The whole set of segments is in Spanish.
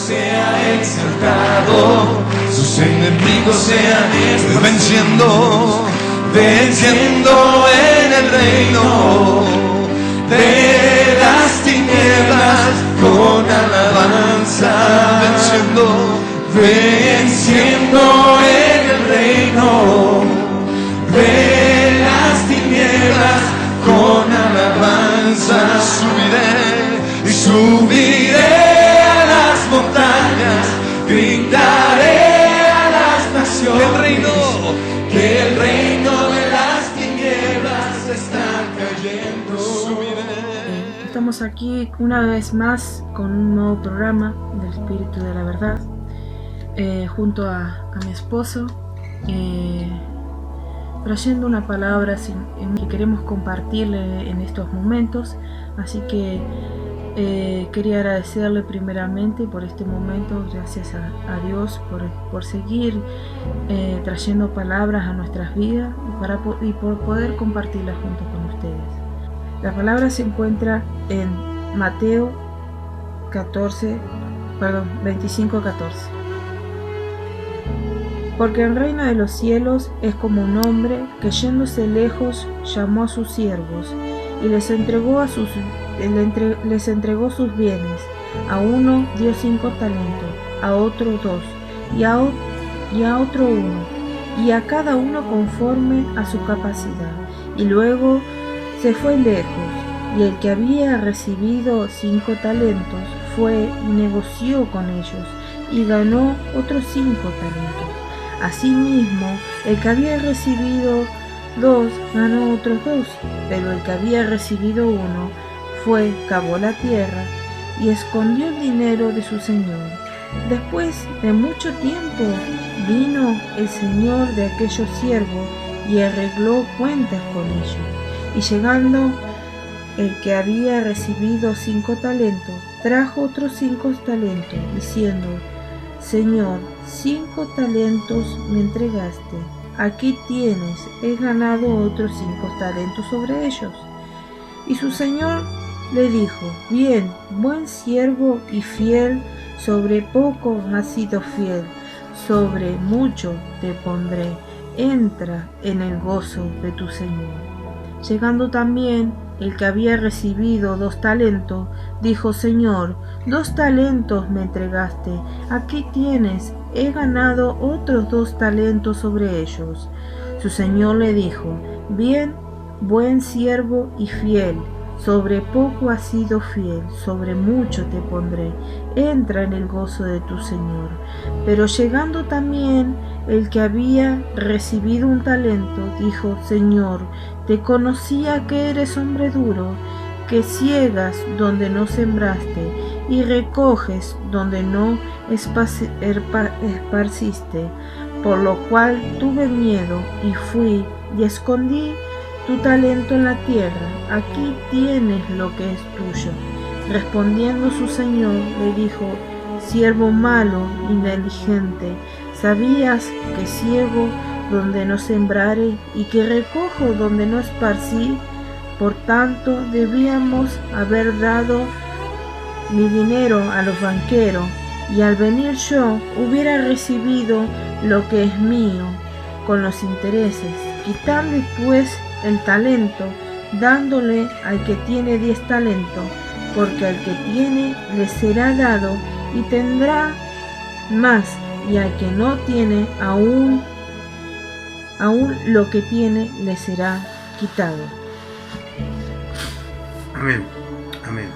sea exaltado, sus enemigos sean venciendo, venciendo en el reino de las tinieblas con alabanza, venciendo, venciendo en el reino de las tinieblas con alabanza. Subiré y subiré a las montañas, gritaré a las naciones que el reino de las tinieblas está cayendo. Subiré. Estamos aquí una vez más con un nuevo programa del Espíritu de la Verdad, junto a mi esposo, trayendo una palabra que queremos compartirle en estos momentos. Así que quería agradecerle primeramente por este momento, gracias a Dios por seguir trayendo palabras a nuestras vidas y por poder compartirlas junto con ustedes. La palabra se encuentra en Mateo 25:14. Porque el reino de los cielos es como un hombre que yéndose lejos llamó a sus siervos y les entregó sus bienes. A uno dio 5 talentos, a otro 2, y a otro 1, y a cada uno conforme a su capacidad. Y luego se fue lejos, y el que había recibido 5 talentos fue y negoció con ellos, y ganó otros 5 talentos. Asimismo, el que había recibido 2 ganó otros 2, pero el que había recibido 1 fue, cavó la tierra y escondió el dinero de su señor. Después de mucho tiempo vino el señor de aquellos siervos y arregló cuentas con ellos. Y llegando el que había recibido 5 talentos, trajo otros 5 talentos, diciendo: Señor, 5 talentos me entregaste, aquí tienes, he ganado otros 5 talentos sobre ellos. Y su señor le dijo: Bien, buen siervo y fiel, sobre poco has sido fiel, sobre mucho te pondré, entra en el gozo de tu señor. Llegando también el que había recibido 2 talentos, dijo: Señor, 2 talentos me entregaste, aquí tienes, he ganado otros 2 talentos sobre ellos. Su señor le dijo: Bien, buen siervo y fiel, sobre poco has sido fiel, sobre mucho te pondré, entra en el gozo de tu señor. Pero llegando también el que había recibido 1 talento, dijo: Señor, te conocía que eres hombre duro, que ciegas donde no sembraste y recoges donde no esparciste, por lo cual tuve miedo y fui y escondí tu talento en la tierra, aquí tienes lo que es tuyo. Respondiendo su señor le dijo: Siervo malo y negligente, sabías que ciego donde no sembrare y que recojo donde no esparcí, por tanto debíamos haber dado mi dinero a los banqueros, y al venir yo hubiera recibido lo que es mío con los intereses. Quitadle pues el talento, dándole al que tiene 10 talentos, porque al que tiene le será dado y tendrá más, y al que no tiene aún lo que tiene le será quitado. Amén, amén.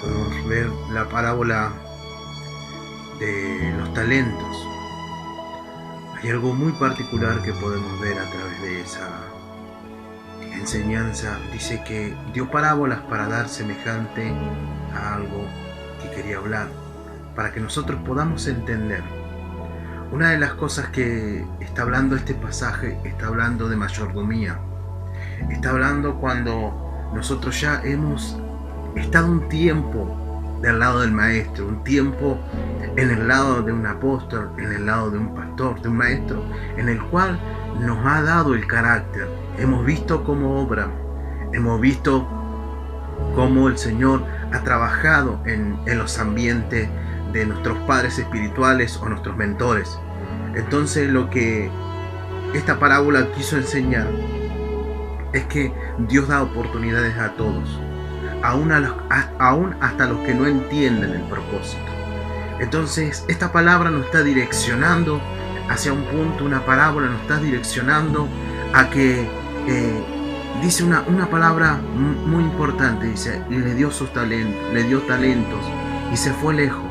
Podemos ver la parábola de los talentos. Hay algo muy particular que podemos ver a través de esa enseñanza. Dice que dio parábolas para dar semejante a algo que quería hablar, para que nosotros podamos entender. Una de las cosas que está hablando este pasaje, está hablando de mayordomía. Está hablando cuando nosotros ya hemos estado un tiempo del lado del maestro, un tiempo en el lado de un apóstol, en el lado de un pastor, de un maestro, en el cual nos ha dado el carácter. Hemos visto cómo obra, hemos visto cómo el Señor ha trabajado en los ambientes de nuestros padres espirituales o nuestros mentores. Entonces lo que esta parábola quiso enseñar es que Dios da oportunidades a todos, aún hasta los que no entienden el propósito. Entonces esta palabra nos está direccionando hacia un punto, una parábola nos está direccionando a que dice una palabra muy importante, dice, y le dio talentos y se fue lejos.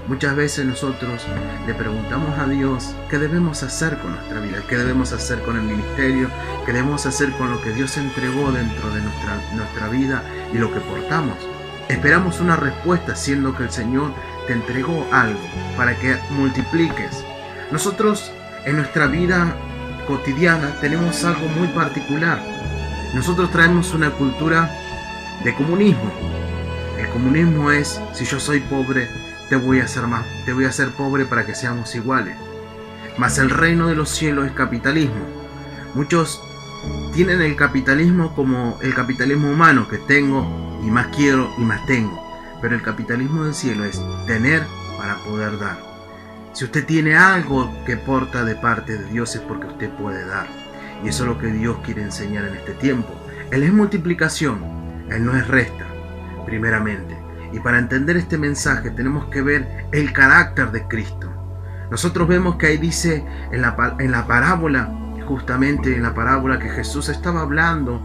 Muchas veces nosotros le preguntamos a Dios qué debemos hacer con nuestra vida, qué debemos hacer con el ministerio, qué debemos hacer con lo que Dios entregó dentro de nuestra vida y lo que portamos. Esperamos una respuesta, siendo que el Señor te entregó algo para que multipliques. Nosotros en nuestra vida cotidiana tenemos algo muy particular. Nosotros traemos una cultura de comunismo. El comunismo es, si yo soy pobre, te voy a hacer pobre para que seamos iguales. Mas el reino de los cielos es capitalismo. Muchos tienen el capitalismo como el capitalismo humano, que tengo y más quiero y más tengo. Pero el capitalismo del cielo es tener para poder dar. Si usted tiene algo que porta de parte de Dios es porque usted puede dar. Y eso es lo que Dios quiere enseñar en este tiempo. Él es multiplicación, Él no es resta, primeramente. Y para entender este mensaje tenemos que ver el carácter de Cristo. Nosotros vemos que ahí dice en la parábola, justamente en la parábola que Jesús estaba hablando,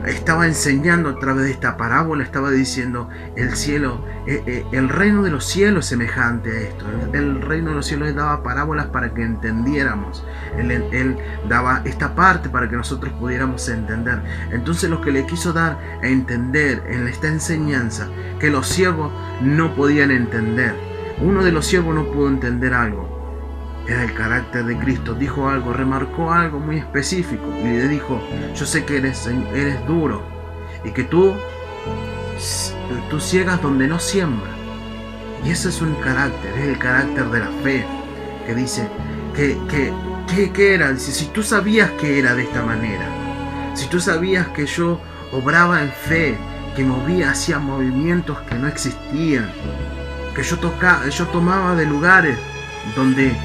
estaba enseñando a través de esta parábola, estaba diciendo el cielo, el reino de los cielos es semejante a esto. El reino de los cielos les daba parábolas para que entendiéramos. Él daba esta parte para que nosotros pudiéramos entender. Entonces lo que le quiso dar a entender en esta enseñanza, que los siervos no podían entender. Uno de los siervos no pudo entender algo. Era el carácter de Cristo. Dijo algo, remarcó algo muy específico y le dijo: yo sé que eres duro y que tú ciegas donde no siembra. Y ese es un carácter, es el carácter de la fe, que dice que era. Dice, si tú sabías que era de esta manera, si tú sabías que yo obraba en fe, que hacía movimientos que no existían, que yo tomaba de lugares donde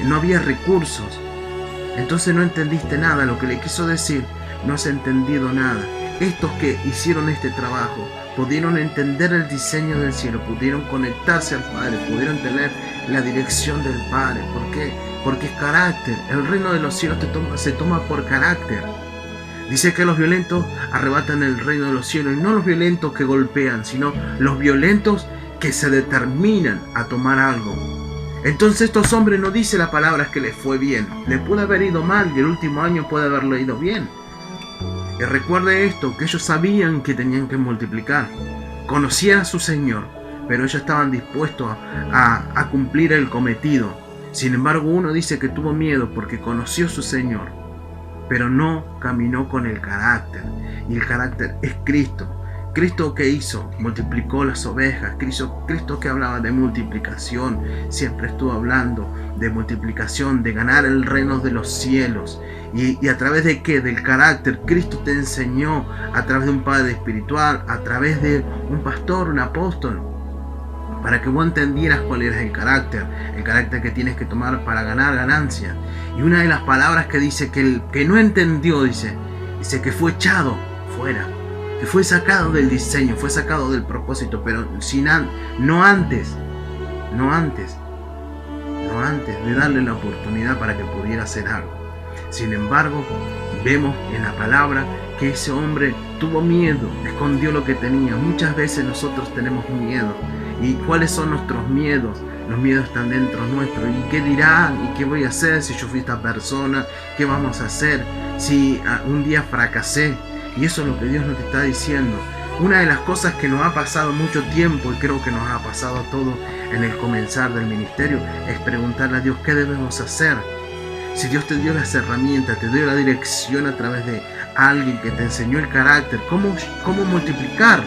no había recursos, entonces no entendiste nada. Lo que le quiso decir, no has entendido nada. Estos que hicieron este trabajo pudieron entender el diseño del cielo, pudieron conectarse al Padre, pudieron tener la dirección del Padre. ¿Por qué? Porque es carácter. El reino de los cielos se toma por carácter. Dice que los violentos arrebatan el reino de los cielos, y no los violentos que golpean, sino los violentos que se determinan a tomar algo. Entonces estos hombres, no dice la palabra que les fue bien, les puede haber ido mal y el último año puede haberle ido bien. Y recuerde esto, que ellos sabían que tenían que multiplicar, conocían a su Señor, pero ellos estaban dispuestos a cumplir el cometido. Sin embargo, uno dice que tuvo miedo porque conoció a su Señor, pero no caminó con el carácter, y el carácter es Cristo. ¿Cristo qué hizo? Multiplicó las ovejas. Cristo que hablaba de multiplicación, siempre estuvo hablando de multiplicación, de ganar el reino de los cielos. ¿Y a través de qué? Del carácter. Cristo te enseñó a través de un padre espiritual, a través de un pastor, un apóstol, para que vos entendieras cuál era el carácter que tienes que tomar para ganar ganancia. Y una de las palabras que dice que el que no entendió, dice que fue echado fuera, que fue sacado del diseño, fue sacado del propósito, pero no antes de darle la oportunidad para que pudiera hacer algo. Sin embargo, vemos en la palabra que ese hombre tuvo miedo, escondió lo que tenía. Muchas veces nosotros tenemos miedo. ¿Y cuáles son nuestros miedos? Los miedos están dentro nuestro. ¿Y qué dirán? ¿Y qué voy a hacer si yo fui esta persona? ¿Qué vamos a hacer si un día fracasé? Y eso es lo que Dios nos está diciendo. Una de las cosas que nos ha pasado mucho tiempo, y creo que nos ha pasado a todos en el comenzar del ministerio, es preguntarle a Dios qué debemos hacer. Si Dios te dio las herramientas, te dio la dirección a través de alguien que te enseñó el carácter, ¿cómo multiplicar?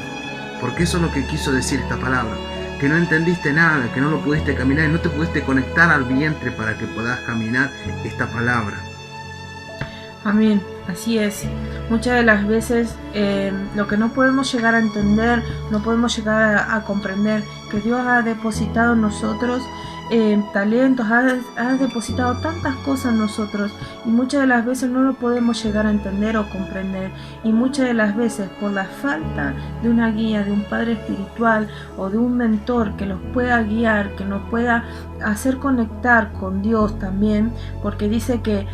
Porque eso es lo que quiso decir esta palabra. Que no entendiste nada, que no lo pudiste caminar y no te pudiste conectar al vientre para que puedas caminar esta palabra. Amén, así es. Muchas de las veces lo que no podemos llegar a entender, no podemos llegar a comprender, que Dios ha depositado en nosotros talentos, ha depositado tantas cosas en nosotros, y muchas de las veces no lo podemos llegar a entender o comprender, y muchas de las veces por la falta de una guía, de un padre espiritual o de un mentor que los pueda guiar, que nos pueda hacer conectar con Dios también, porque dice que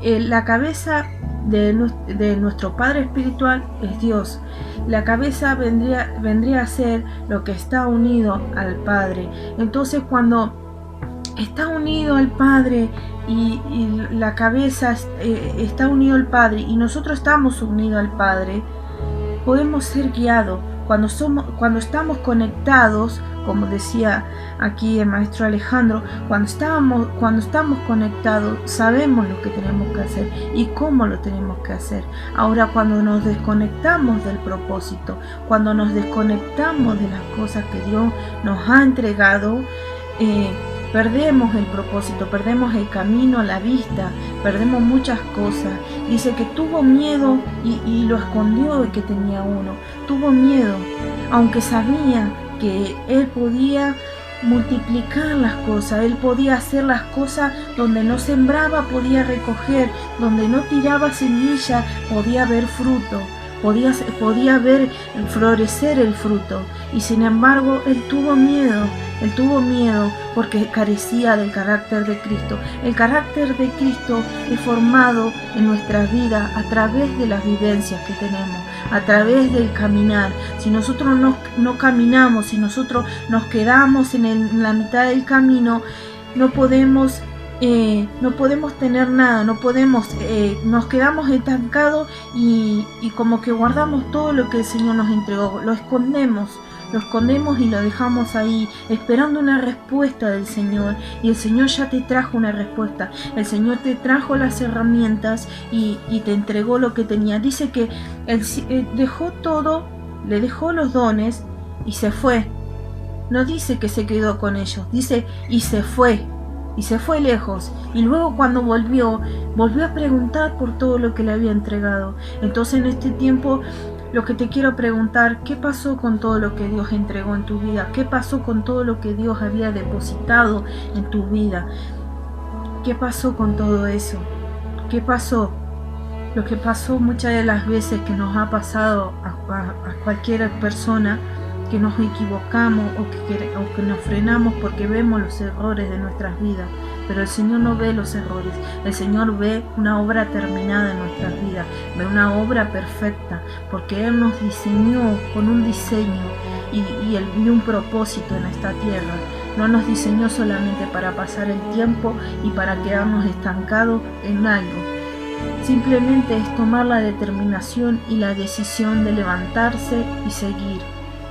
la cabeza de nuestro Padre espiritual es Dios. La cabeza vendría a ser lo que está unido al Padre. Entonces, cuando está unido al Padre y la cabeza está unido al Padre y nosotros estamos unidos al Padre, podemos ser guiados. Cuando estamos conectados, como decía aquí el maestro Alejandro, cuando estamos conectados, sabemos lo que tenemos que hacer y cómo lo tenemos que hacer. Ahora, cuando nos desconectamos del propósito, cuando nos desconectamos de las cosas que Dios nos ha entregado, perdemos el propósito, perdemos el camino, la vista, perdemos muchas cosas. Dice que tuvo miedo y lo escondió, el que tenía uno. Tuvo miedo, aunque sabía que él podía multiplicar las cosas, él podía hacer las cosas donde no sembraba, podía recoger, donde no tiraba semilla, podía ver fruto. Podía ver florecer el fruto, y sin embargo él tuvo miedo porque carecía del carácter de Cristo. El carácter de Cristo es formado en nuestras vidas a través de las vivencias que tenemos, a través del caminar. Si nosotros no caminamos, si nosotros nos quedamos en la mitad del camino, no podemos tener nada, nos quedamos estancados y como que guardamos todo lo que el Señor nos entregó, lo escondemos y lo dejamos ahí, esperando una respuesta del Señor. Y el Señor ya te trajo una respuesta, el Señor te trajo las herramientas y te entregó lo que tenía. Dice que él dejó todo, le dejó los dones y se fue. No dice que se quedó con ellos, dice y se fue lejos, y luego cuando volvió a preguntar por todo lo que le había entregado. Entonces, en este tiempo, lo que te quiero preguntar: ¿qué pasó con todo lo que Dios entregó en tu vida? ¿Qué pasó con todo lo que Dios había depositado en tu vida? ¿Qué pasó con todo eso? ¿Qué pasó? Lo que pasó muchas de las veces, que nos ha pasado a cualquier persona, que nos equivocamos o que nos frenamos porque vemos los errores de nuestras vidas, pero el Señor no ve los errores. El Señor ve una obra terminada en nuestras vidas, ve una obra perfecta, porque Él nos diseñó con un diseño y un propósito en esta tierra. No nos diseñó solamente para pasar el tiempo y para quedarnos estancados en algo. Simplemente es tomar la determinación y la decisión de levantarse y seguir,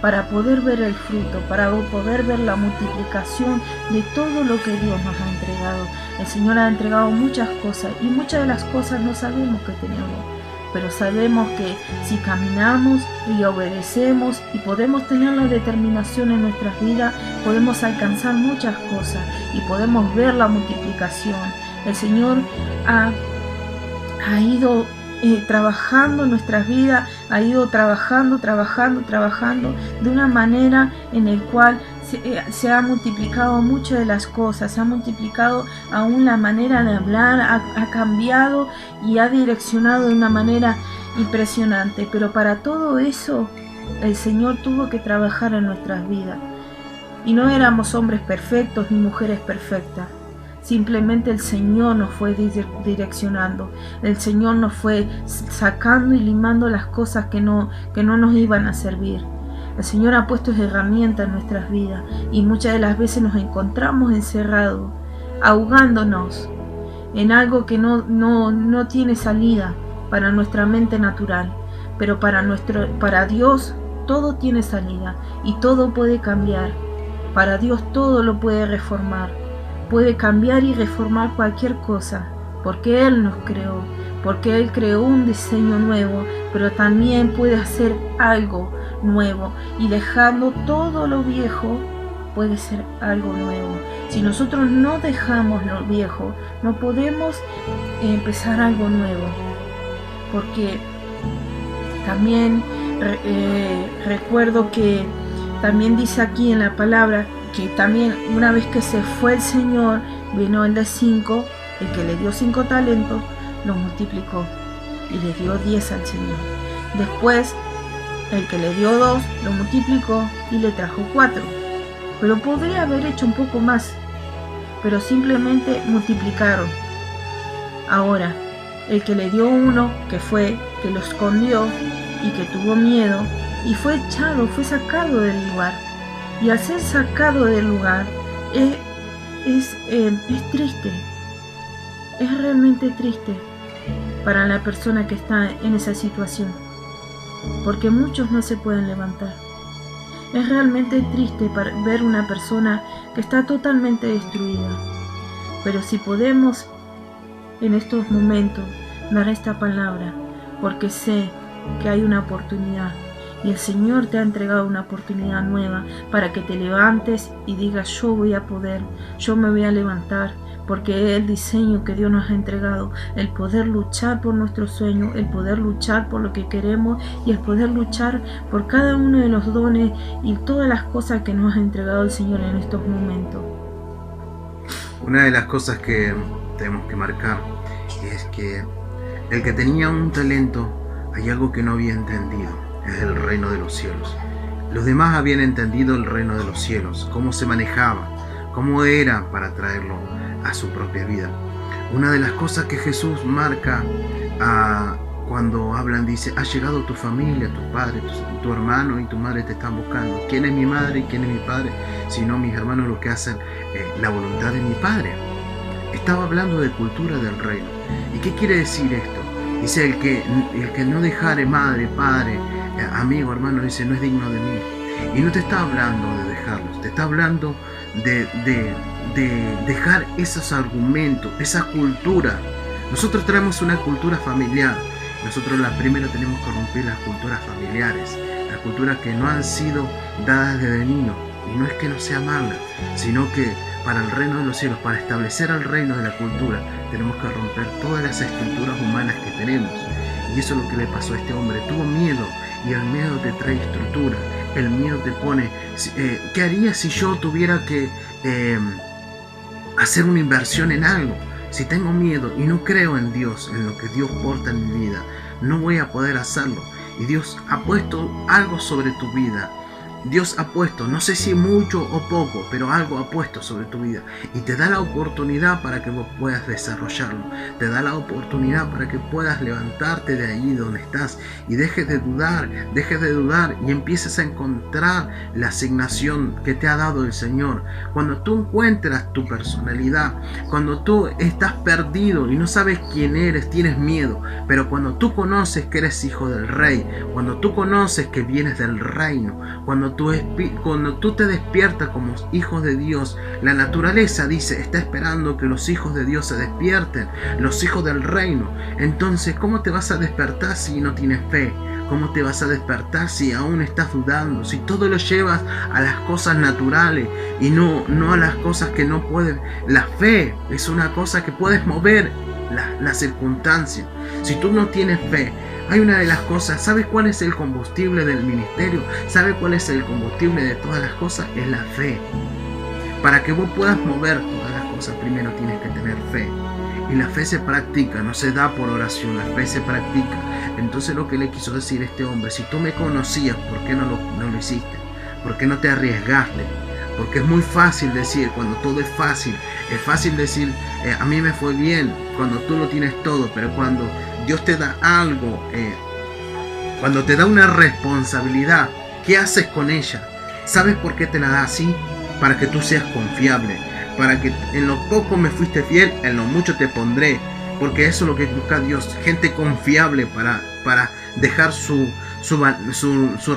para poder ver el fruto, para poder ver la multiplicación de todo lo que Dios nos ha entregado. El Señor ha entregado muchas cosas, y muchas de las cosas no sabemos que tenemos, pero sabemos que si caminamos y obedecemos y podemos tener la determinación en nuestras vidas, podemos alcanzar muchas cosas y podemos ver la multiplicación. El Señor ha ido trabajando en nuestras vidas, ha ido trabajando de una manera en el cual se ha multiplicado muchas de las cosas, se ha multiplicado aún la manera de hablar, ha cambiado y ha direccionado de una manera impresionante. Pero para todo eso el Señor tuvo que trabajar en nuestras vidas, y no éramos hombres perfectos ni mujeres perfectas. Simplemente el Señor nos fue direccionando, el Señor nos fue sacando y limando las cosas que no nos iban a servir. El Señor ha puesto herramientas en nuestras vidas, y muchas de las veces nos encontramos encerrados, ahogándonos en algo que no tiene salida para nuestra mente natural. Pero para Dios todo tiene salida y todo puede cambiar. Para Dios todo lo puede reformar. Puede cambiar y reformar cualquier cosa, porque Él nos creó, porque Él creó un diseño nuevo, pero también puede hacer algo nuevo, y dejando todo lo viejo puede ser algo nuevo. Si nosotros no dejamos lo viejo, no podemos empezar algo nuevo. porque también recuerdo que también dice aquí en la palabra que también una vez que se fue el Señor, vino el de 5, el que le dio 5 talentos, lo multiplicó y le dio 10 al Señor. Después, el que le dio 2, lo multiplicó y le trajo 4. Pero podría haber hecho un poco más, pero simplemente multiplicaron. Ahora, el que le dio 1, que lo escondió y que tuvo miedo, y fue echado, fue sacado del lugar. Y al ser sacado del lugar, es triste. Es realmente triste para la persona que está en esa situación, porque muchos no se pueden levantar. Es realmente triste ver una persona que está totalmente destruida. Pero si podemos en estos momentos dar esta palabra, porque sé que hay una oportunidad y el Señor te ha entregado una oportunidad nueva para que te levantes y digas: yo voy a poder, yo me voy a levantar, porque es el diseño que Dios nos ha entregado, el poder luchar por nuestros sueños, el poder luchar por lo que queremos y el poder luchar por cada uno de los dones y todas las cosas que nos ha entregado el Señor en estos momentos. Una de las cosas que tenemos que marcar es que el que tenía un talento, hay algo que no había entendido, es el reino de los cielos. Los demás habían entendido el reino de los cielos, cómo se manejaba, cómo era para traerlo a su propia vida. Una de las cosas que Jesús marca cuando hablan, dice: ha llegado tu familia, tu padre, tu hermano y tu madre te están buscando. ¿Quién es mi madre y quién es mi padre? Sino mis hermanos, los que hacen la voluntad de mi Padre. Estaba hablando de cultura del reino. ¿Y qué quiere decir esto? Dice: el que no dejare madre, padre, amigo, hermano, dice, no es digno de mí. Y no te está hablando de dejarlos, te está hablando de dejar esos argumentos, esa cultura. Nosotros traemos una cultura familiar. Nosotros primero tenemos que romper las culturas familiares, las culturas que no han sido dadas desde niño. Y no es que no sea mala, sino que para el reino de los cielos, para establecer el reino de la cultura, tenemos que romper todas las estructuras humanas que tenemos. Y eso es lo que le pasó a este hombre. Tuvo miedo, y el miedo te trae estructura. El miedo te pone... ¿Qué haría si yo tuviera que hacer una inversión en algo? Si tengo miedo y no creo en Dios, en lo que Dios porta en mi vida, no voy a poder hacerlo. Y Dios ha puesto algo sobre tu vida. Dios ha puesto, no sé si mucho o poco, pero algo ha puesto sobre tu vida y te da la oportunidad para que vos puedas desarrollarlo. Te da la oportunidad para que puedas levantarte de ahí donde estás y dejes de dudar y empieces a encontrar la asignación que te ha dado el Señor. Cuando tú encuentras tu personalidad, cuando tú estás perdido y no sabes quién eres, tienes miedo, pero cuando tú conoces que eres hijo del Rey, cuando tú conoces que vienes del reino, cuando tú te despiertas como hijos de Dios, la naturaleza dice, está esperando que los hijos de Dios se despierten, los hijos del reino. Entonces, ¿cómo te vas a despertar si no tienes fe? ¿Cómo te vas a despertar si aún estás dudando? Si todo lo llevas a las cosas naturales y no a las cosas que no puedes. La fe es una cosa que puedes mover las circunstancias. Si tú no tienes fe, hay una de las cosas, ¿sabes cuál es el combustible del ministerio? ¿Sabes cuál es el combustible de todas las cosas? Es la fe. Para que vos puedas mover todas las cosas, primero tienes que tener fe. Y la fe se practica, no se da por oración, la fe se practica. Entonces lo que le quiso decir este hombre, si tú me conocías, ¿por qué no lo hiciste? ¿Por qué no te arriesgaste? Porque es muy fácil decir, cuando todo es fácil decir, a mí me fue bien, cuando tú lo tienes todo, pero cuando Dios te da algo, cuando te da una responsabilidad, ¿qué haces con ella? ¿Sabes por qué te la da así? Para que tú seas confiable, para que en lo poco me fuiste fiel, en lo mucho te pondré, porque eso es lo que busca Dios, gente confiable para dejar su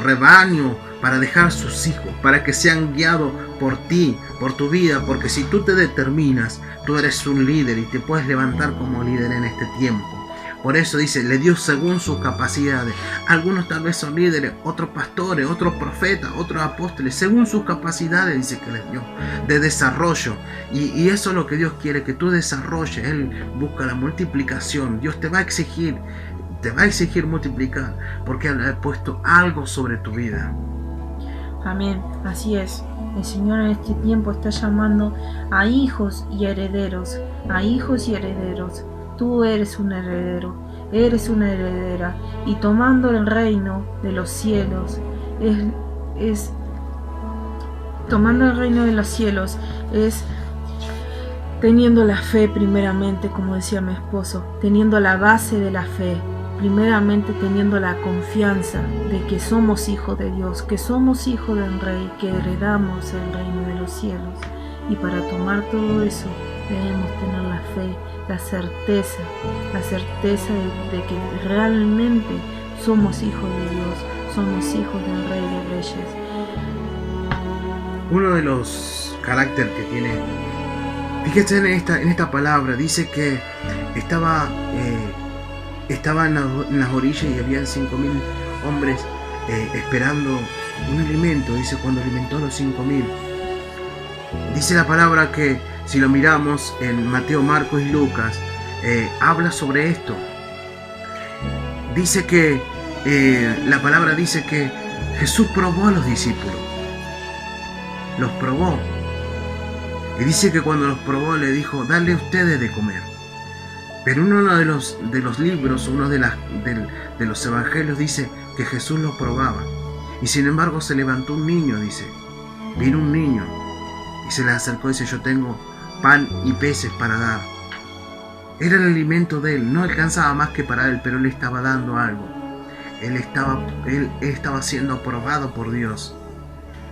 rebaño, para dejar sus hijos, para que sean guiados por ti, por tu vida, porque si tú te determinas, tú eres un líder y te puedes levantar como líder en este tiempo. Por eso dice, le dio según sus capacidades. Algunos tal vez son líderes, otros pastores, otros profetas, otros apóstoles, según sus capacidades, dice que les dio, de desarrollo. Y eso es lo que Dios quiere, que tú desarrolles. Él busca la multiplicación. Dios te va a exigir te va a exigir multiplicar, porque Él ha puesto algo sobre tu vida. Amén, así es. El Señor en este tiempo está llamando a hijos y herederos, a hijos y herederos. Tú eres un heredero, eres una heredera, y tomando el reino de los cielos tomando el reino de los cielos es teniendo la fe primeramente, como decía mi esposo, teniendo la base de la fe, primeramente teniendo la confianza de que somos hijos de Dios, que somos hijos del Rey, que heredamos el reino de los cielos. Y para tomar todo eso debemos tener la fe, la certeza de que realmente somos hijos de Dios, somos hijos del Rey de Reyes. Uno de los caracteres que tiene, fíjate en esta palabra, dice que estaba en las orillas y habían 5.000 hombres esperando un alimento. Dice, cuando alimentó a los 5.000. Dice la palabra que, si lo miramos en Mateo, Marcos y Lucas, habla sobre esto. Dice que la palabra dice que Jesús probó a los discípulos. Los probó. Y dice que cuando los probó le dijo, dale ustedes de comer. Pero uno de los libros, uno de los evangelios dice que Jesús los probaba. Y sin embargo se levantó un niño, dice. Vino un niño y se le acercó y dice, yo tengo pan y peces para dar. Era el alimento de él, no alcanzaba más que para él, pero él estaba dando algo. Él estaba siendo aprobado por Dios.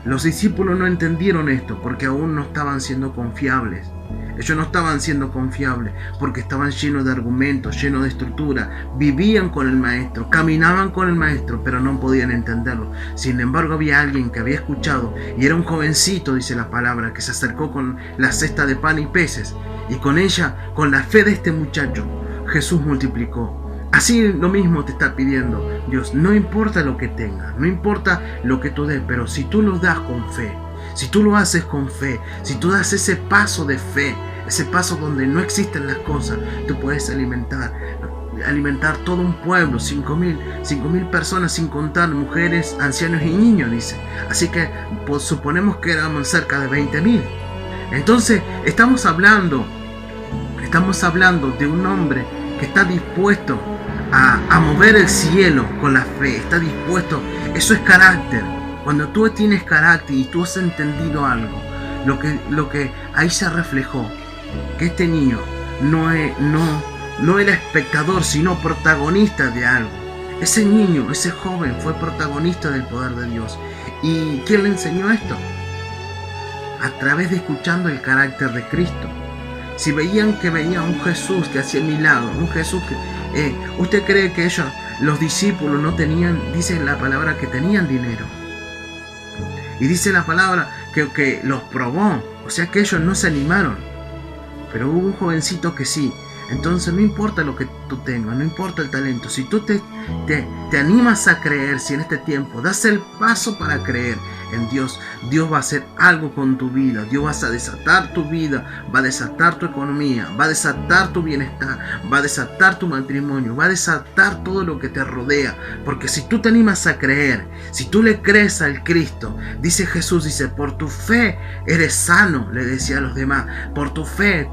Los discípulos no entendieron esto porque aún no estaban siendo confiables. Ellos no estaban siendo confiables porque estaban llenos de argumentos, llenos de estructura. Vivían con el maestro, caminaban con el maestro, pero no podían entenderlo. Sin embargo, había alguien que había escuchado, y era un jovencito, dice la palabra, que se acercó con la cesta de pan y peces, y con ella, con la fe de este muchacho, Jesús multiplicó. Así lo mismo te está pidiendo Dios. No importa lo que tengas, no importa lo que tú des, pero si tú lo das con fe, si tú lo haces con fe, si tú das ese paso de fe, ese paso donde no existen las cosas, tú puedes alimentar todo un pueblo, 5.000 personas, sin contar mujeres, ancianos y niños, dice. Así que pues, suponemos que éramos cerca de 20.000. Entonces estamos hablando de un hombre que está dispuesto a mover el cielo con la fe, está dispuesto. Eso es carácter. Cuando tú tienes carácter y tú has entendido algo, lo que ahí se reflejó, que este niño no era espectador, sino protagonista de algo. Ese niño, ese joven fue protagonista del poder de Dios. ¿Y quién le enseñó esto? A través de escuchando el carácter de Cristo. Si veían un Jesús que hacía milagros, un Jesús que... ¿Usted cree que ellos, los discípulos, no tenían, dice la palabra, que tenían dinero? Y dice la palabra que los probó, o sea que ellos no se animaron. Pero hubo un jovencito que sí. Entonces no importa lo que tú tengas, no importa el talento. Si tú te animas a creer, si en este tiempo das el paso para creer en Dios, Dios va a hacer algo con tu vida. Dios va a desatar tu vida, va a desatar tu economía, va a desatar tu bienestar, va a desatar tu matrimonio, va a desatar todo lo que te rodea. Porque si tú te animas a creer, si tú le crees al Cristo, dice Jesús, dice, por tu fe eres sano, le decía a los demás. Por tu fe,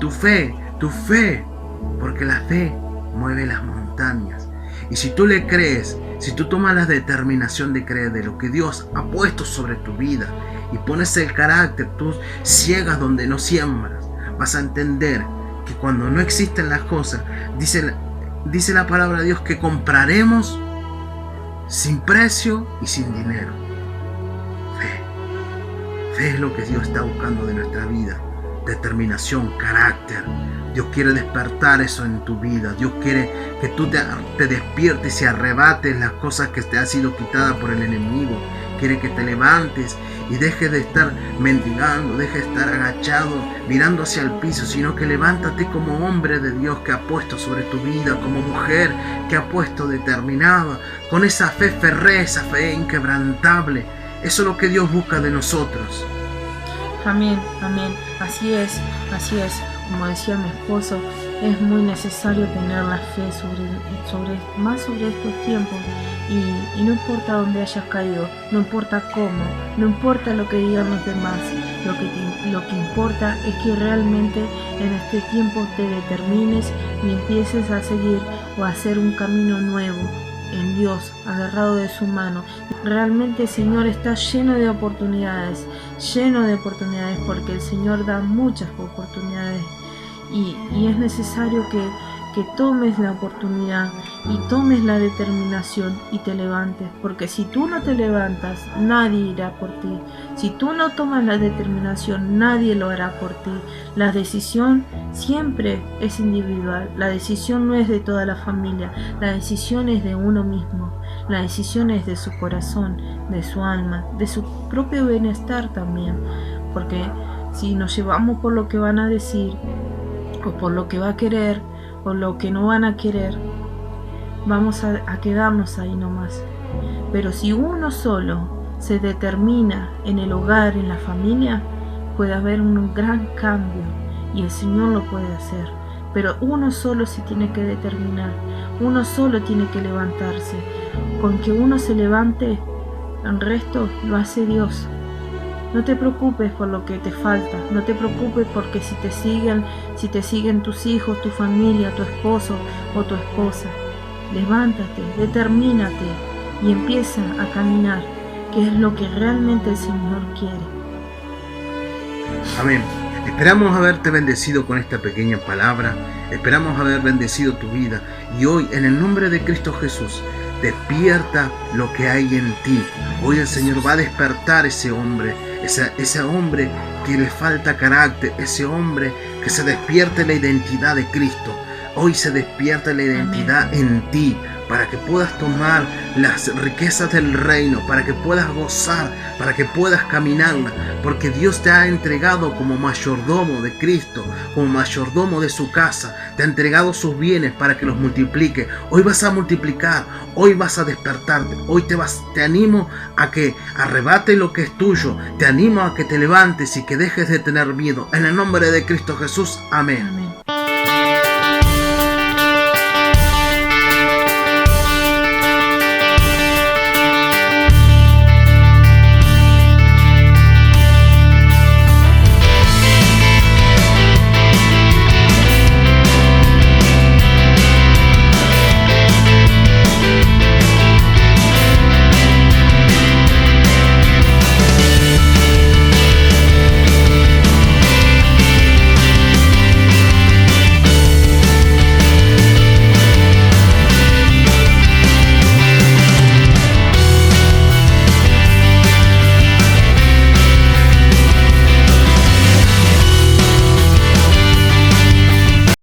porque la fe mueve las montañas. Y si tú le crees, si tú tomas la determinación de creer de lo que Dios ha puesto sobre tu vida y pones el carácter, tú ciegas donde no siembras, vas a entender que cuando no existen las cosas, dice la palabra de Dios, que compraremos sin precio y sin dinero. Fe es lo que Dios está buscando de nuestra vida. Determinación, carácter. Dios quiere despertar eso en tu vida. Dios quiere que tú te despiertes y arrebates las cosas que te han sido quitadas por el enemigo. Quiere que te levantes y dejes de estar mendigando, dejes de estar agachado mirando hacia el piso, sino que levántate como hombre de Dios que ha puesto sobre tu vida, como mujer que ha puesto determinada, con esa fe férrea, esa fe inquebrantable. Eso es lo que Dios busca de nosotros. Amén, amén. Así es. Como decía mi esposo, es muy necesario tener la fe más sobre estos tiempos, y no importa dónde hayas caído, no importa cómo, no importa lo que digan los demás, lo que importa es que realmente en este tiempo te determines y empieces a seguir o a hacer un camino nuevo en Dios, agarrado de su mano. Realmente el Señor está lleno de oportunidades, porque el Señor da muchas oportunidades, y es necesario que tomes la oportunidad y tomes la determinación y te levantes, porque si tú no te levantas, nadie irá por ti. Si tú no tomas la determinación, nadie lo hará por ti. La decisión siempre es individual, la decisión no es de toda la familia, la decisión es de uno mismo, la decisión es de su corazón, de su alma, de su propio bienestar también, porque si nos llevamos por lo que van a decir, o por lo que va a querer, o lo que no van a querer, vamos a quedarnos ahí nomás. Pero si uno solo se determina en el hogar, en la familia, puede haber un gran cambio, y el Señor lo puede hacer. Pero uno solo se tiene que determinar, uno solo tiene que levantarse. Con que uno se levante, el resto lo hace Dios. No te preocupes por lo que te falta, no te preocupes porque si te siguen tus hijos, tu familia, tu esposo o tu esposa. Levántate, determínate y empieza a caminar, que es lo que realmente el Señor quiere. Amén. Esperamos haberte bendecido con esta pequeña palabra, esperamos haber bendecido tu vida, y hoy en el nombre de Cristo Jesús, despierta lo que hay en ti. Hoy el Señor va a despertar ese hombre, ese hombre que le falta carácter, ese hombre que se despierte la identidad de Cristo. Hoy se despierta la identidad en ti, para que puedas tomar las riquezas del reino, para que puedas gozar, para que puedas caminarla, porque Dios te ha entregado como mayordomo de Cristo, como mayordomo de su casa, te ha entregado sus bienes para que los multiplique. Hoy vas a multiplicar, hoy vas a despertarte, hoy te animo a que arrebate lo que es tuyo, te animo a que te levantes y que dejes de tener miedo. En el nombre de Cristo Jesús, amén. Amén.